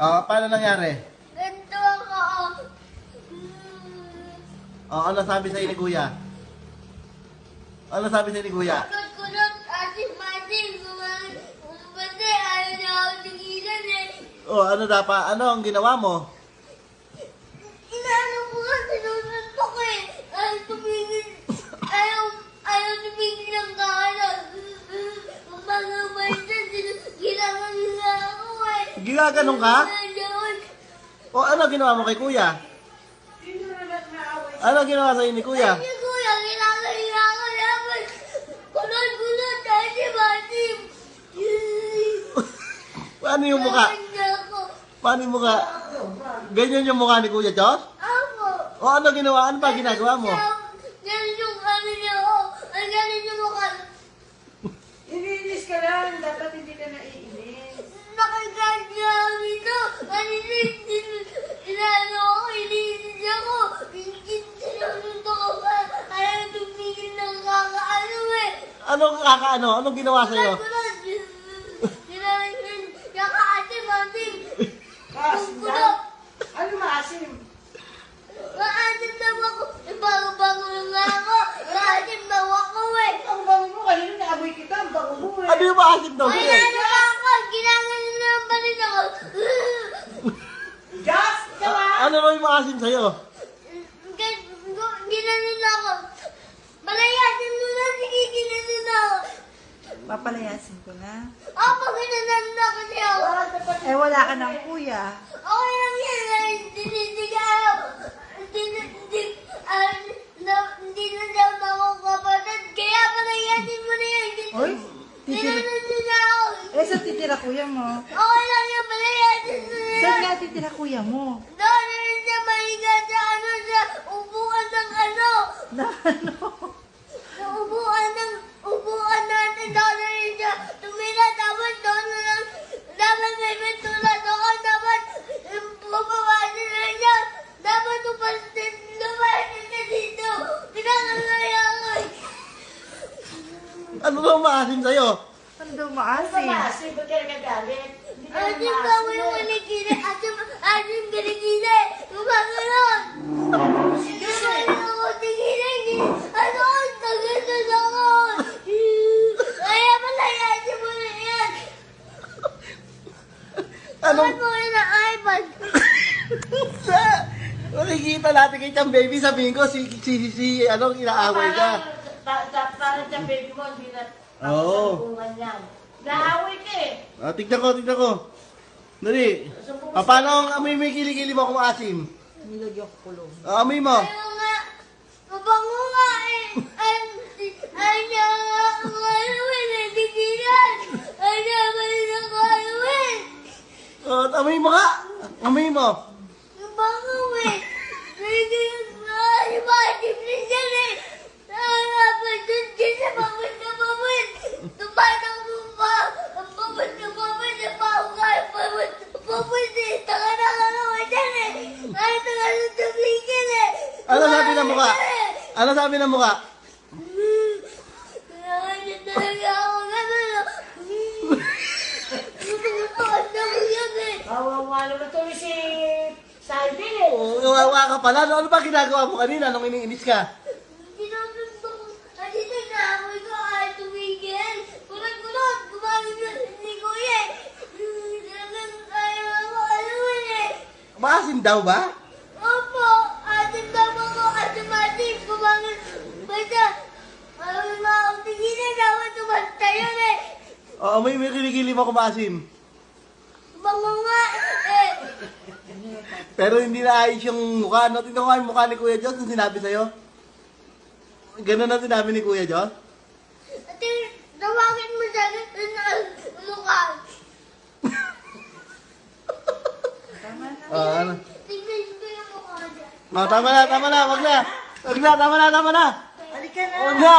Paano nangyari? Ganito ako. Ano sabi sa'yo ni Kuya? Ano sabi sa'yo ni Kuya? Kulot-kulot, asim-asim. Kumbate, ayaw niya ako tigilan eh. Ano dapat? Ano ang ginawa mo? Inaano ko nga, sinununtok eh. Ayaw tumigil ng kanan. Kumagabay siya, ginagawa nila ako eh. Ginaganon ka? Ano ginawa mo kay Kuya? Ano ginawa sa'yo ni Kuya? Ay, kuya, ginagawa ako dapat. Kulot-kulot, asim-asim. Paano yung mukha? Paano yung mukha? Ganyan yung mukha ni Kuya Josh? Ako. Ano ginawa? Ano ba ginagawa mo? Ganun yung ano niya ako. Ang ganun yung mukha. Iniinis ka lang. Dapat hindi ka naiinis. Nakagad niya kami ito. Inaano ako, iniinis ako. Sinunod ako pa. Ayaw tumigil ng kakaano eh. Anong kakaano? Anong ginawa sa'yo? Kaka-asim-asim. Maasim lang. Ano maasim? Maasim daw ako. Bago-bago lang ako. Maasim daw ako eh. Ang bango mo. Kanina naamoy kita. Ang bango mo eh. Ano yung maasim daw Ay, sa'yo? ano ako? Ginaganon naman pa rin ako. Just! Kawa! Ano ba yung maasim sa'yo? Ginanon ako. Palayasin mo na, sige, ginanon ako. Papalayasin ko na. Opo, ginanon ako niya. Eh, wala ka ng kuya. Okay lang yan. Hindi na daw ako kapatid. Kaya palayasin mo na yan. Oy, titira. Ginanon niyo na ako. Eh, saan titira kuya mo? Okay lang yan, palayasin mo na yan. Saan nga titira kuya mo? Doon na rin siya mahiga sa ano, sa upuan ng ano. Na ano? Sa upuan natin, doon na rin siya tumira. Tapos doon na lang, dapat may pintura doon. Dapat bumawasin na siya. Dapat lumasin na dito. Pinakagaya ko eh. Ano ba yung maasim sa'yo? Ano daw Ano maasim? maasim? Ba't ka nagagalit? Hindi ka naman Asim ka mo maasim yung eh. kilikili. Asim kilikili. Gumagano'n. Gumagano'n ako tigilin. Ano? Tagasan ako. Kaya palayasin mo na yan. Ano? Bakit mo yun ang iPad? Nakikita natin kay Chang Baby, sabihin ko, anong inaaway ka? Parang sa baby mo, hindi na Oo. pagkasalubungan yan. Naaway ka eh. Tignan ko. Dali. Paano ang amoy mo yung kilikili mo kung maasim? Nilagyan ko kulong. Amoy mo. Ayaw nga. Mabango nga eh. Ayaw nga ang alawin eh. Tigilan. Ayaw nga ang alawin. Amoy mo ka. Amoy mo. Mabango eh. Tigilan nga. Ibatim na siya eh. Nakapagod ka sa babad na babad. Tumatang mo pa. Ang babad na babad. Ang babad na babad eh. Taka na ka naman dyan eh. Ay, taka na tumigil eh. Ano sabi ng mukha? Ano sabi ng mukha? Kaya talaga ako gano'n. Tututuan na mo yan eh. Kawawa naman tuloy si Salvi eh. Kawawa ka pala. Ano ba ginagawa mo kanina nung iniinis ka? Sinusuntok ko. Kasi nagnamoy ko ay tumigil. Kulot-kulot. Gumagin na si Kuya eh. Talagang ayaw ako aluin eh. Maasim daw ba? Opo. Atin daw ako. Atim-atim. Gumagin. Basta. Ayaw na akong tigilan. Dapat tumasta yun eh. Amoy mo yung kilikili mo kung maasim. Bango nga eh. Pero hindi na ayos yung mukha. No? Tingnan ko nga yung mukha ni Kuya Josh nung sinabi sa'yo. Ganun na sinabi ni Kuya Josh? Ate, tawagin mo sa mukha. Tama na. Ano? Tingnan ko yung mukha niya. Tama na. Wag na. Tama na. Halika na. Wag na.